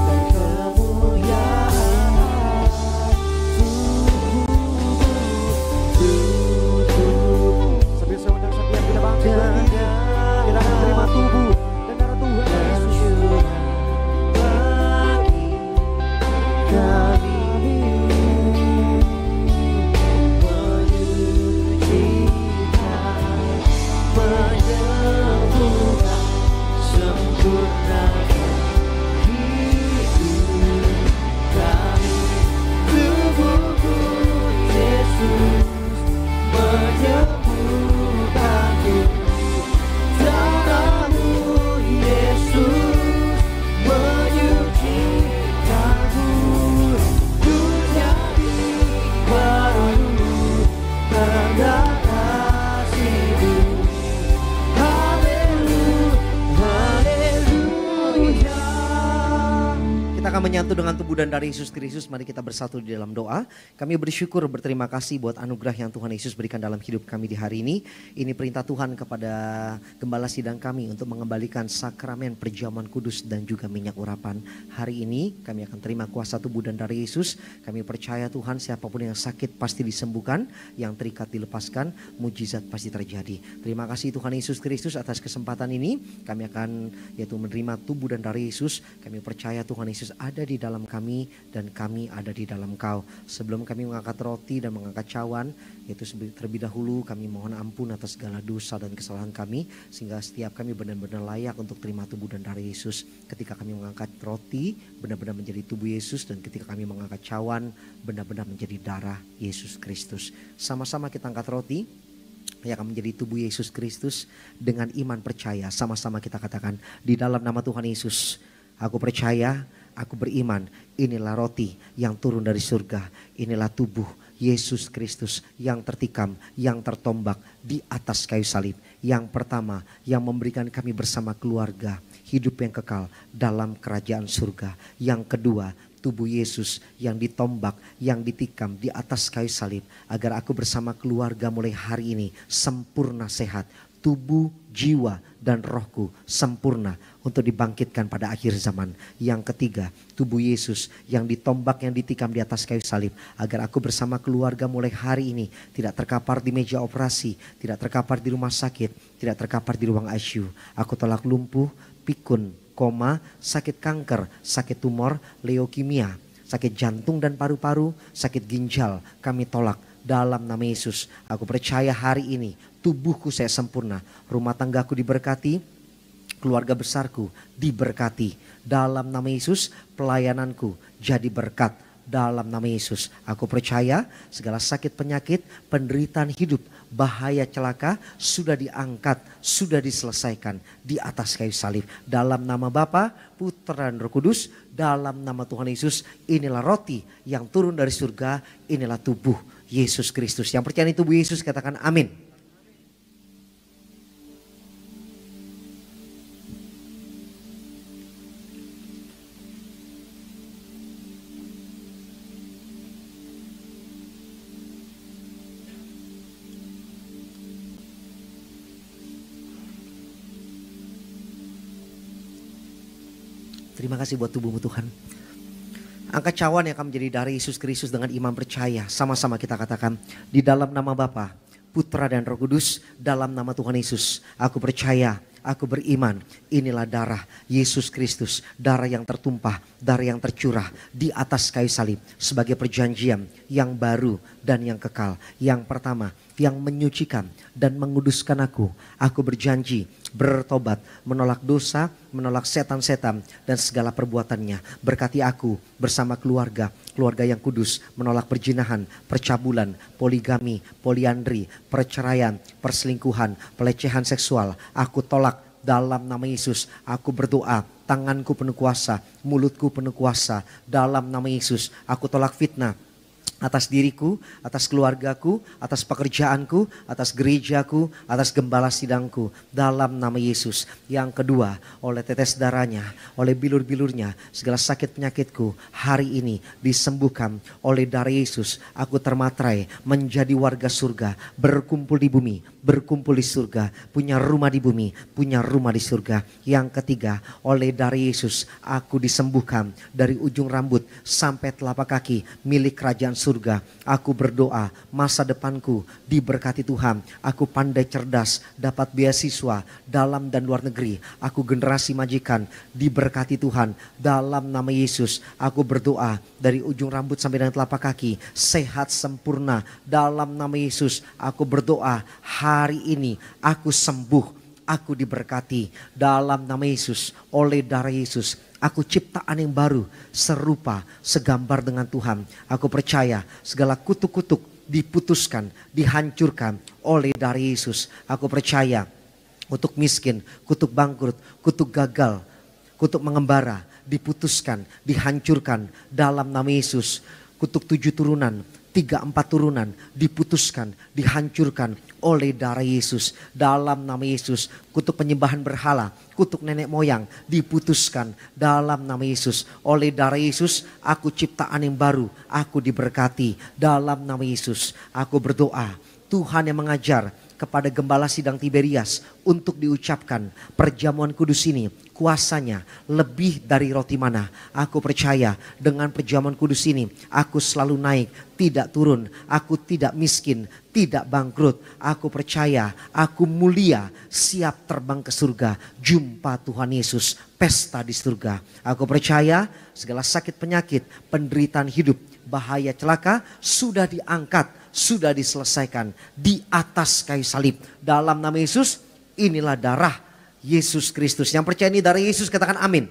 dan kemuliaan. Sambil seundang setiap kita bangkit berdiri, kita akan terima tubuh dan darah Tuhan Yesus. Menyatu dengan tubuh dan darah Yesus Kristus, mari kita bersatu di dalam doa. Kami bersyukur, berterima kasih buat anugerah yang Tuhan Yesus berikan dalam hidup kami di hari ini. Ini perintah Tuhan kepada gembala sidang kami untuk mengembalikan sakramen perjamuan kudus dan juga minyak urapan. Hari ini kami akan terima kuasa tubuh dan darah Yesus. Kami percaya Tuhan, siapapun yang sakit pasti disembuhkan, yang terikat dilepaskan, mujizat pasti terjadi. Terima kasih Tuhan Yesus Kristus atas kesempatan ini. Kami akan yaitu menerima tubuh dan darah Yesus. Kami percaya Tuhan Yesus ada di dalam kami dan kami ada di dalam Kau. Sebelum kami mengangkat roti dan mengangkat cawan, yaitu terlebih dahulu kami mohon ampun atas segala dosa dan kesalahan kami, sehingga setiap kami benar-benar layak untuk terima tubuh dan darah Yesus. Ketika kami mengangkat roti, benar-benar menjadi tubuh Yesus, dan ketika kami mengangkat cawan, benar-benar menjadi darah Yesus Kristus. Sama-sama kita angkat roti. yang akan menjadi tubuh Yesus Kristus dengan iman percaya. Sama-sama kita katakan di dalam nama Tuhan Yesus. Aku percaya, aku beriman, inilah roti yang turun dari surga. Inilah tubuh Yesus Kristus yang tertikam, yang tertombak di atas kayu salib. Yang pertama, yang memberikan kami bersama keluarga hidup yang kekal dalam kerajaan surga. Yang kedua, tubuh Yesus yang ditombak, yang ditikam di atas kayu salib. Agar aku bersama keluarga mulai hari ini sempurna sehat. Tubuh, jiwa, dan rohku sempurna untuk dibangkitkan pada akhir zaman. Yang ketiga, tubuh Yesus yang ditombak, yang ditikam di atas kayu salib. Agar aku bersama keluarga mulai hari ini tidak terkapar di meja operasi, tidak terkapar di rumah sakit, tidak terkapar di ruang ICU. Aku tolak lumpuh, pikun, koma, sakit kanker, sakit tumor, leukemia, sakit jantung dan paru-paru, sakit ginjal, kami tolak dalam nama Yesus. Aku percaya hari ini tubuhku saya sempurna, rumah tanggaku diberkati, keluarga besarku diberkati. Dalam nama Yesus, pelayananku jadi berkat. Dalam nama Yesus, aku percaya segala sakit penyakit, penderitaan hidup, bahaya celaka sudah diangkat, sudah diselesaikan di atas kayu salib. Dalam nama Bapa, Putra dan Roh Kudus, dalam nama Tuhan Yesus, inilah roti yang turun dari surga, inilah tubuh Yesus Kristus. Yang percaya ini tubuh Yesus, katakan amin. Terima kasih buat tubuhmu Tuhan. Angkat cawan yang akan menjadi darah Yesus Kristus dengan iman percaya. Sama-sama kita katakan di dalam nama Bapa, Putra dan Roh Kudus, dalam nama Tuhan Yesus. Aku percaya, aku beriman, inilah darah Yesus Kristus. Darah yang tertumpah, darah yang tercurah di atas kayu salib. Sebagai perjanjian yang baru dan yang kekal. Yang pertama, yang menyucikan dan menguduskan aku. Aku berjanji bertobat, menolak dosa, menolak setan-setan dan segala perbuatannya. Berkati aku bersama keluarga yang kudus, menolak perzinahan, percabulan, poligami, poliandri, perceraian, perselingkuhan, pelecehan seksual. Aku tolak dalam nama Yesus. Aku berdoa, tanganku penuh kuasa, mulutku penuh kuasa. Dalam nama Yesus, aku tolak fitnah atas diriku, atas keluargaku, atas pekerjaanku, atas gerejaku, atas gembala sidangku. Dalam nama Yesus. Yang kedua, oleh tetes darahnya, oleh bilur-bilurnya, segala sakit penyakitku hari ini disembuhkan oleh darah Yesus. Aku termatrai menjadi warga surga, berkumpul di bumi, berkumpul di surga, punya rumah di bumi, punya rumah di surga. Yang ketiga, oleh darah Yesus aku disembuhkan dari ujung rambut sampai telapak kaki, milik kerajaan surga. Aku berdoa masa depanku diberkati Tuhan. Aku pandai cerdas, dapat beasiswa dalam dan luar negeri. Aku generasi majikan diberkati Tuhan. Dalam nama Yesus aku berdoa dari ujung rambut sampai dengan telapak kaki sehat sempurna. Dalam nama Yesus aku berdoa hari ini aku sembuh. Aku diberkati dalam nama Yesus. Oleh darah Yesus aku ciptaan yang baru, serupa, segambar dengan Tuhan. Aku percaya segala kutuk-kutuk diputuskan, dihancurkan oleh darah Yesus. Aku percaya kutuk miskin, kutuk bangkrut, kutuk gagal, kutuk mengembara diputuskan, dihancurkan dalam nama Yesus. Kutuk 7 turunan, 3-4 turunan diputuskan, dihancurkan oleh darah Yesus. Dalam nama Yesus, kutuk penyembahan berhala, kutuk nenek moyang diputuskan dalam nama Yesus. Oleh darah Yesus, aku ciptaan yang baru, aku diberkati. Dalam nama Yesus, aku berdoa, Tuhan yang mengajar kepada gembala sidang Tiberias untuk diucapkan perjamuan kudus ini, kuasanya lebih dari roti mana. Aku percaya dengan perjamuan kudus ini aku selalu naik, tidak turun. Aku tidak miskin, tidak bangkrut. Aku percaya aku mulia, siap terbang ke surga, jumpa Tuhan Yesus, pesta di surga. Aku percaya segala sakit penyakit, penderitaan hidup, bahaya celaka sudah diangkat, sudah diselesaikan di atas kayu salib. Dalam nama Yesus, inilah darah Yesus Kristus. Yang percaya ini darah Yesus, katakan amin.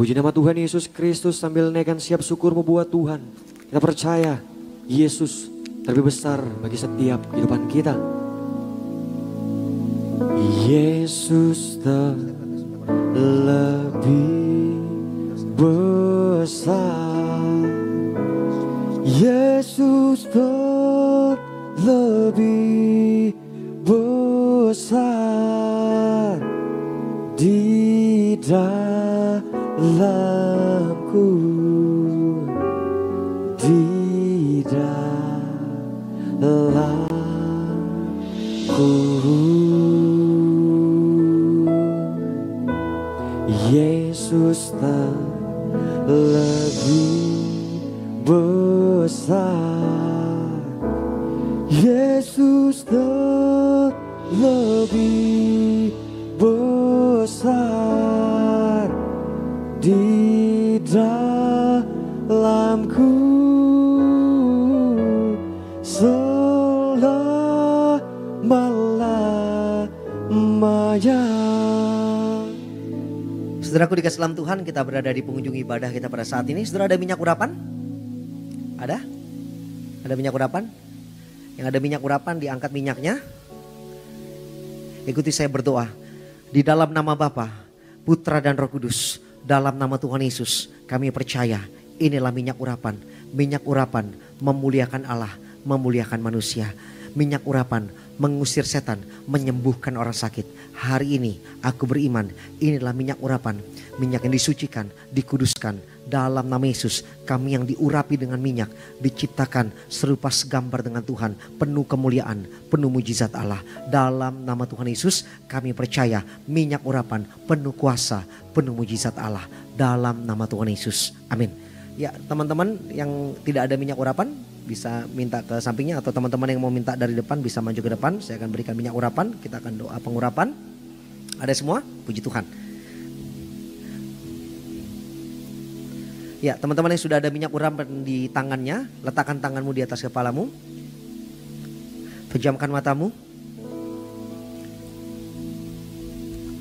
Puji nama Tuhan Yesus Kristus, sambil naikkan siap syukurmu buat Tuhan. Kita percaya Yesus lebih besar bagi setiap kehidupan kita. Yesus lebih besar. Yesus lebih besar di dalamku, di dalamku. Yesus lebih besar. Yesus lebih besar di dalamku selama-lamanya. Saudaraku dikasih dalam Tuhan, kita berada di penghujung ibadah kita pada saat ini. Saudara, ada minyak urapan? Ada? Ada minyak urapan? Yang ada minyak urapan, diangkat minyaknya. Ikuti saya berdoa. Di dalam nama Bapa, Putra dan Roh Kudus, dalam nama Tuhan Yesus, kami percaya inilah minyak urapan. Minyak urapan memuliakan Allah, memuliakan manusia. Minyak urapan mengusir setan, menyembuhkan orang sakit. Hari ini aku beriman, inilah minyak urapan. Minyak yang disucikan, dikuduskan. Dalam nama Yesus, kami yang diurapi dengan minyak, diciptakan serupa segambar dengan Tuhan. Penuh kemuliaan, penuh mujizat Allah. Dalam nama Tuhan Yesus, kami percaya minyak urapan, penuh kuasa, penuh mujizat Allah. Dalam nama Tuhan Yesus, amin. Ya, teman-teman yang tidak ada minyak urapan bisa minta ke sampingnya, atau teman-teman yang mau minta dari depan bisa maju ke depan. Saya akan berikan minyak urapan. Kita akan doa pengurapan. Ada semua? Puji Tuhan. Ya, teman-teman yang sudah ada minyak urapan di tangannya, letakkan tanganmu di atas kepalamu. Pejamkan matamu.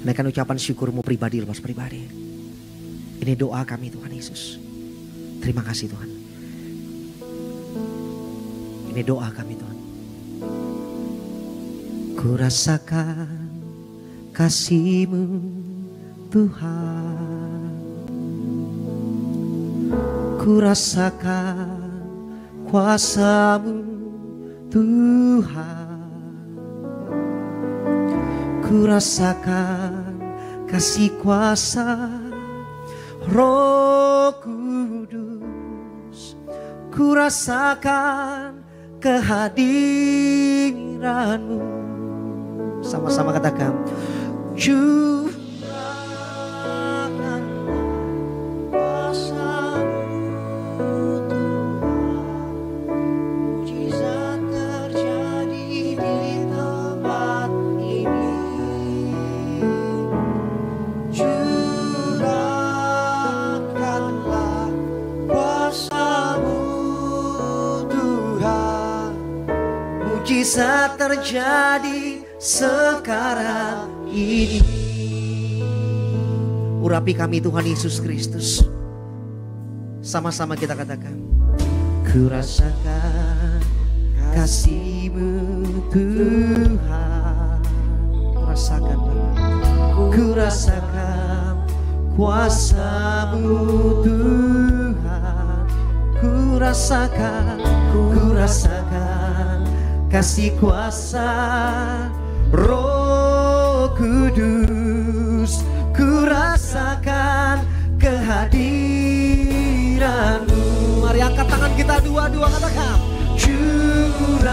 Naikkan ucapan syukurmu pribadi, lepas pribadi. Ini doa kami Tuhan Yesus. Terima kasih Tuhan. Ini doa kami Tuhan. Ku rasakan kasih-Mu Tuhan. Ku rasakan kuasa-Mu Tuhan. Ku rasakan kasih kuasa Roh Kudus. Ku rasakan kehadiran-Mu. Sama-sama katakan, curahkan kuasa-Mu Tuhan. Mujizat terjadi di tempat ini. Curahkanlah kuasa-Mu Tuhan. Mujizat terjadi sekarang ini. Urapi kami Tuhan Yesus Kristus. Sama-sama kita katakan, ku rasakan kasih-Mu Tuhan. Rasakan Bapak. Ku rasakan kuasa-Mu Tuhan. Ku rasakan kasih kuasa Roh Kudus. Ku rasakan kehadiran-Mu. Mari angkat tangan kita dua-dua, katakan, curahkanlah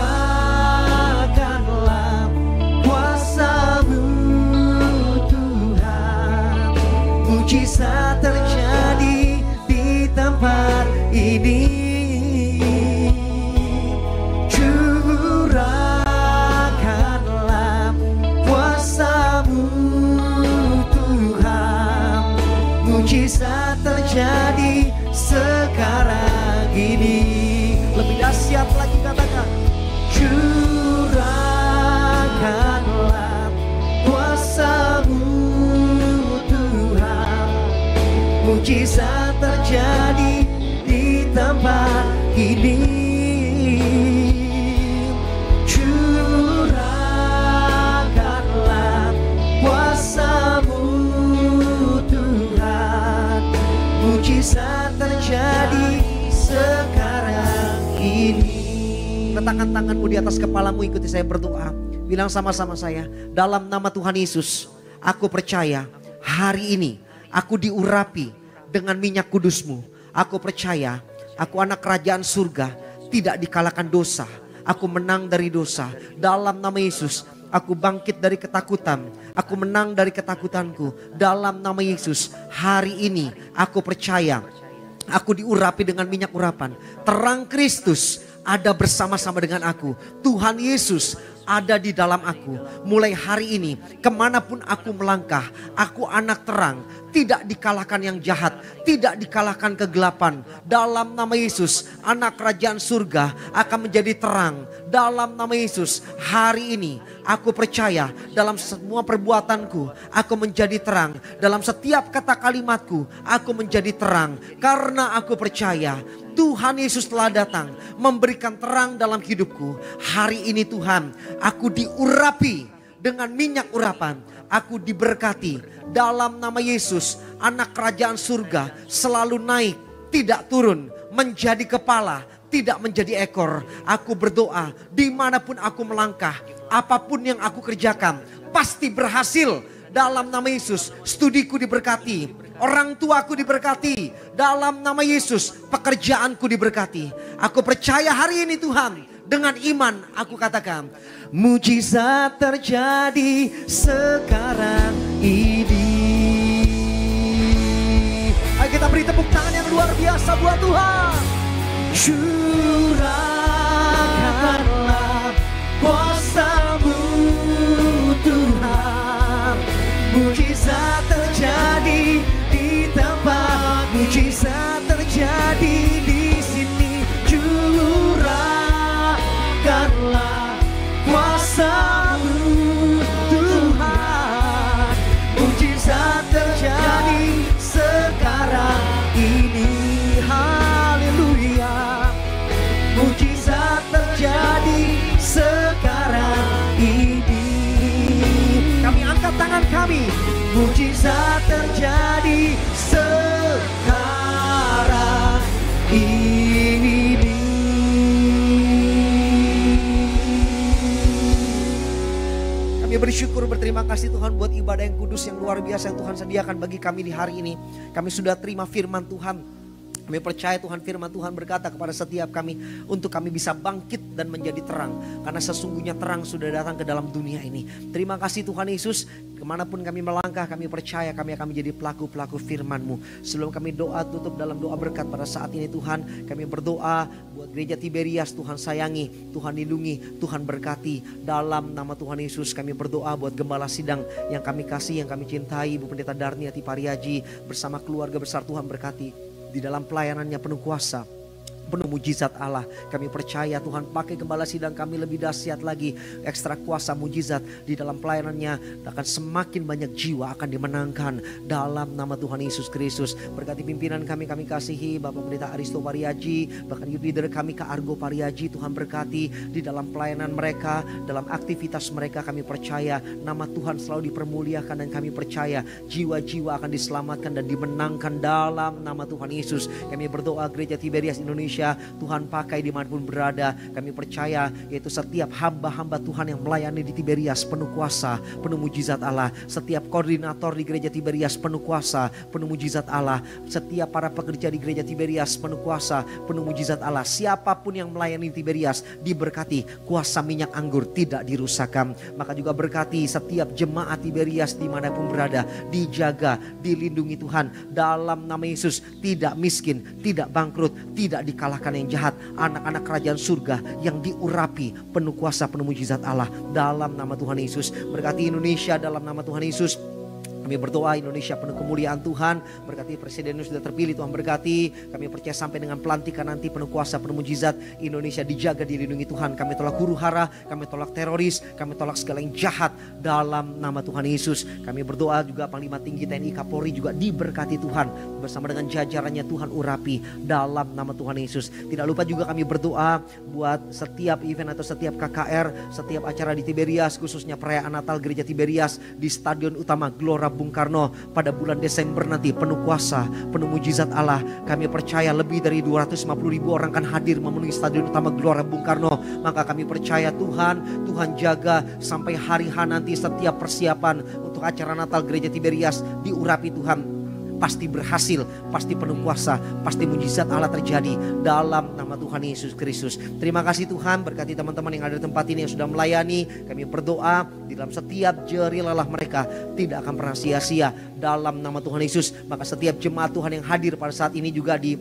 kuasa-Mu Tuhan. Mujizat terjadi di tempat ini. Curahkanlah kuasa-Mu Tuhan. Mujizat terjadi sekarang ini. Lebih dahsyat lagi katakan, curahkanlah kuasa-Mu Tuhan. Mujizat tempat ini. Curahkanlah kuasa-Mu Tuhan, mujizat terjadi sekarang ini. Letakkan tanganmu di atas kepalamu, ikuti saya berdoa. Bilang sama-sama saya, dalam nama Tuhan Yesus, aku percaya hari ini aku diurapi dengan minyak kudus-Mu. Aku percaya aku anak kerajaan surga, tidak dikalahkan dosa. Aku menang dari dosa. Dalam nama Yesus, aku bangkit dari ketakutan. Aku menang dari ketakutanku. Dalam nama Yesus, hari ini aku percaya aku diurapi dengan minyak urapan. Terang Kristus ada bersama-sama dengan aku. Tuhan Yesus ada di dalam aku. Mulai hari ini, kemanapun aku melangkah, aku anak terang. Tidak dikalahkan yang jahat, tidak dikalahkan kegelapan. Dalam nama Yesus, anak kerajaan surga akan menjadi terang. Dalam nama Yesus, hari ini aku percaya dalam semua perbuatanku, aku menjadi terang. Dalam setiap kata kalimatku, aku menjadi terang. Karena aku percaya Tuhan Yesus telah datang memberikan terang dalam hidupku. Hari ini Tuhan, aku diurapi dengan minyak urapan. Aku diberkati dalam nama Yesus. Anak kerajaan surga selalu naik, tidak turun, menjadi kepala, tidak menjadi ekor. Aku berdoa dimanapun aku melangkah, apapun yang aku kerjakan pasti berhasil. Dalam nama Yesus, studiku diberkati, orang tuaku diberkati. Dalam nama Yesus, pekerjaanku diberkati. Aku percaya hari ini Tuhan, dengan iman aku katakan, mujizat terjadi sekarang ini. Ayo kita beri tepuk tangan yang luar biasa buat Tuhan. Curahkanlah kuasa-Mu Tuhan, mujizat terjadi di tempat, mujizat terjadi di sini. Curahkanlah kuasa-Mu Tuhan, mujizat terjadi sekarang ini. Haleluya, mujizat terjadi sekarang ini. Kami angkat tangan kami, mujizat terjadi sekarang ini. Kami bersyukur, berterima kasih Tuhan buat ibadah yang kudus, yang luar biasa yang Tuhan sediakan bagi kami di hari ini. Kami sudah terima firman Tuhan. Kami percaya Tuhan, firman Tuhan berkata kepada setiap kami untuk kami bisa bangkit dan menjadi terang. Karena sesungguhnya terang sudah datang ke dalam dunia ini. Terima kasih Tuhan Yesus. Kemanapun kami melangkah, kami percaya kami akan menjadi pelaku-pelaku firman-Mu. Sebelum kami doa tutup dalam doa berkat pada saat ini Tuhan, kami berdoa buat gereja Tiberias. Tuhan sayangi, Tuhan lindungi, Tuhan berkati. Dalam nama Tuhan Yesus kami berdoa buat gembala sidang yang kami kasih, yang kami cintai, Ibu Pendeta Darniati Pariaji bersama keluarga besar. Tuhan berkati di dalam pelayanannya penuh kuasa, penuh mujizat Allah. Kami percaya Tuhan pakai gembala sidang kami lebih dahsyat lagi, ekstra kuasa mujizat di dalam pelayanannya. Akan semakin banyak jiwa akan dimenangkan dalam nama Tuhan Yesus Kristus. Berkati pimpinan kami kasihi Bapak Pendeta Aristo Pariaji, bahkan youth leader kami Kak Argo Pariaji. Tuhan berkati di dalam pelayanan mereka, dalam aktivitas mereka. Kami percaya nama Tuhan selalu dipermuliakan, dan kami percaya jiwa-jiwa akan diselamatkan dan dimenangkan dalam nama Tuhan Yesus. Kami berdoa gereja Tiberias Indonesia, Tuhan pakai dimanapun berada. Kami percaya yaitu setiap hamba-hamba Tuhan yang melayani di Tiberias penuh kuasa, penuh mujizat Allah. Setiap koordinator di gereja Tiberias penuh kuasa, penuh mujizat Allah. Setiap para pekerja di gereja Tiberias penuh kuasa, penuh mujizat Allah. Siapapun yang melayani di Tiberias diberkati, kuasa minyak anggur tidak dirusakkan. Maka juga berkati setiap jemaat Tiberias dimanapun berada, dijaga, dilindungi Tuhan dalam nama Yesus. Tidak miskin, tidak bangkrut, tidak dikalahkan yang jahat. Anak-anak kerajaan surga yang diurapi penuh kuasa, penuh mujizat Allah dalam nama Tuhan Yesus. Berkati Indonesia dalam nama Tuhan Yesus. Kami berdoa Indonesia penuh kemuliaan Tuhan. Berkati presiden yang sudah terpilih, Tuhan berkati. Kami percaya sampai dengan pelantikan nanti penuh kuasa, penuh mujizat. Indonesia dijaga, dilindungi Tuhan. Kami tolak huru hara, kami tolak teroris, kami tolak segala yang jahat dalam nama Tuhan Yesus. Kami berdoa juga Panglima Tinggi TNI Kapolri juga diberkati Tuhan. Bersama dengan jajarannya Tuhan urapi dalam nama Tuhan Yesus. Tidak lupa juga kami berdoa buat setiap event atau setiap KKR, setiap acara di Tiberias, khususnya perayaan Natal Gereja Tiberias di Stadion Utama Gelora Bung Karno pada bulan Desember nanti, penuh kuasa, penuh mujizat Allah. Kami percaya lebih dari 250.000 orang akan hadir memenuhi Stadion Utama Gelora Bung Karno. Maka kami percaya Tuhan jaga sampai hari H nanti setiap persiapan untuk acara Natal Gereja Tiberias diurapi Tuhan. Pasti berhasil, pasti penuh kuasa, pasti mujizat Allah terjadi dalam nama Tuhan Yesus Kristus. Terima kasih Tuhan, berkati teman-teman yang ada di tempat ini yang sudah melayani. Kami berdoa di dalam setiap jeri lelah mereka tidak akan pernah sia-sia dalam nama Tuhan Yesus. Maka setiap jemaat Tuhan yang hadir pada saat ini juga di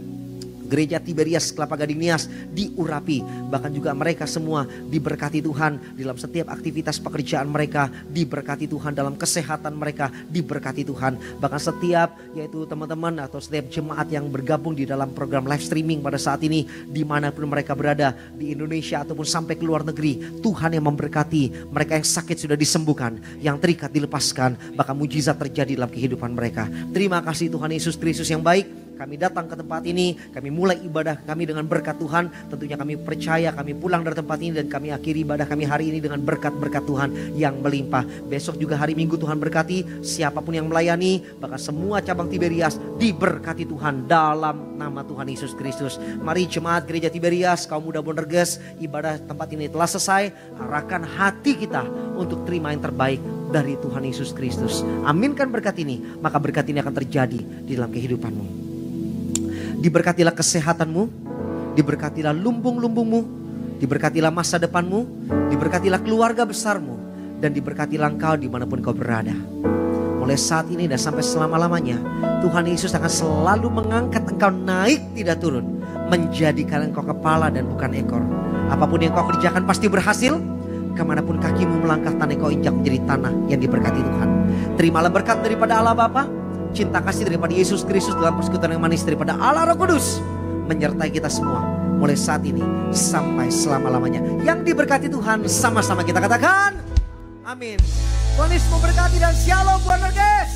Gereja Tiberias Kelapa Gading Nias diurapi. Bahkan juga mereka semua diberkati Tuhan dalam setiap aktivitas pekerjaan mereka, diberkati Tuhan dalam kesehatan mereka, diberkati Tuhan. Bahkan setiap yaitu teman-teman atau setiap jemaat yang bergabung di dalam program live streaming pada saat ini, dimanapun mereka berada di Indonesia ataupun sampai ke luar negeri, Tuhan yang memberkati. Mereka yang sakit sudah disembuhkan, yang terikat dilepaskan, bahkan mujizat terjadi dalam kehidupan mereka. Terima kasih Tuhan Yesus Kristus yang baik. Kami datang ke tempat ini, kami mulai ibadah kami dengan berkat Tuhan. Tentunya kami percaya kami pulang dari tempat ini dan kami akhiri ibadah kami hari ini dengan berkat-berkat Tuhan yang melimpah. Besok juga hari Minggu Tuhan berkati siapapun yang melayani, bahkan semua cabang Tiberias diberkati Tuhan dalam nama Tuhan Yesus Kristus. Mari jemaat Gereja Tiberias, kaum muda Bonerges, ibadah tempat ini telah selesai. Arahkan hati kita untuk terima yang terbaik dari Tuhan Yesus Kristus. Aminkan berkat ini, maka berkat ini akan terjadi di dalam kehidupanmu. Diberkatilah kesehatanmu, diberkatilah lumbung-lumbungmu, diberkatilah masa depanmu, diberkatilah keluarga besarmu, dan diberkatilah engkau dimanapun kau berada. Mulai saat ini dan sampai selama-lamanya, Tuhan Yesus akan selalu mengangkat engkau naik tidak turun, menjadikan engkau kepala dan bukan ekor. Apapun yang kau kerjakan pasti berhasil. Kemanapun kakimu melangkah, tanah kau injak menjadi tanah yang diberkati Tuhan. Terimalah berkat daripada Allah Bapa, cinta kasih daripada Yesus Kristus dalam persekutuan yang manis daripada Allah Roh Kudus menyertai kita semua mulai saat ini sampai selama-lamanya. Yang diberkati Tuhan sama-sama kita katakan amin. Tuhan Yesus memberkati dan shalom Bonerges.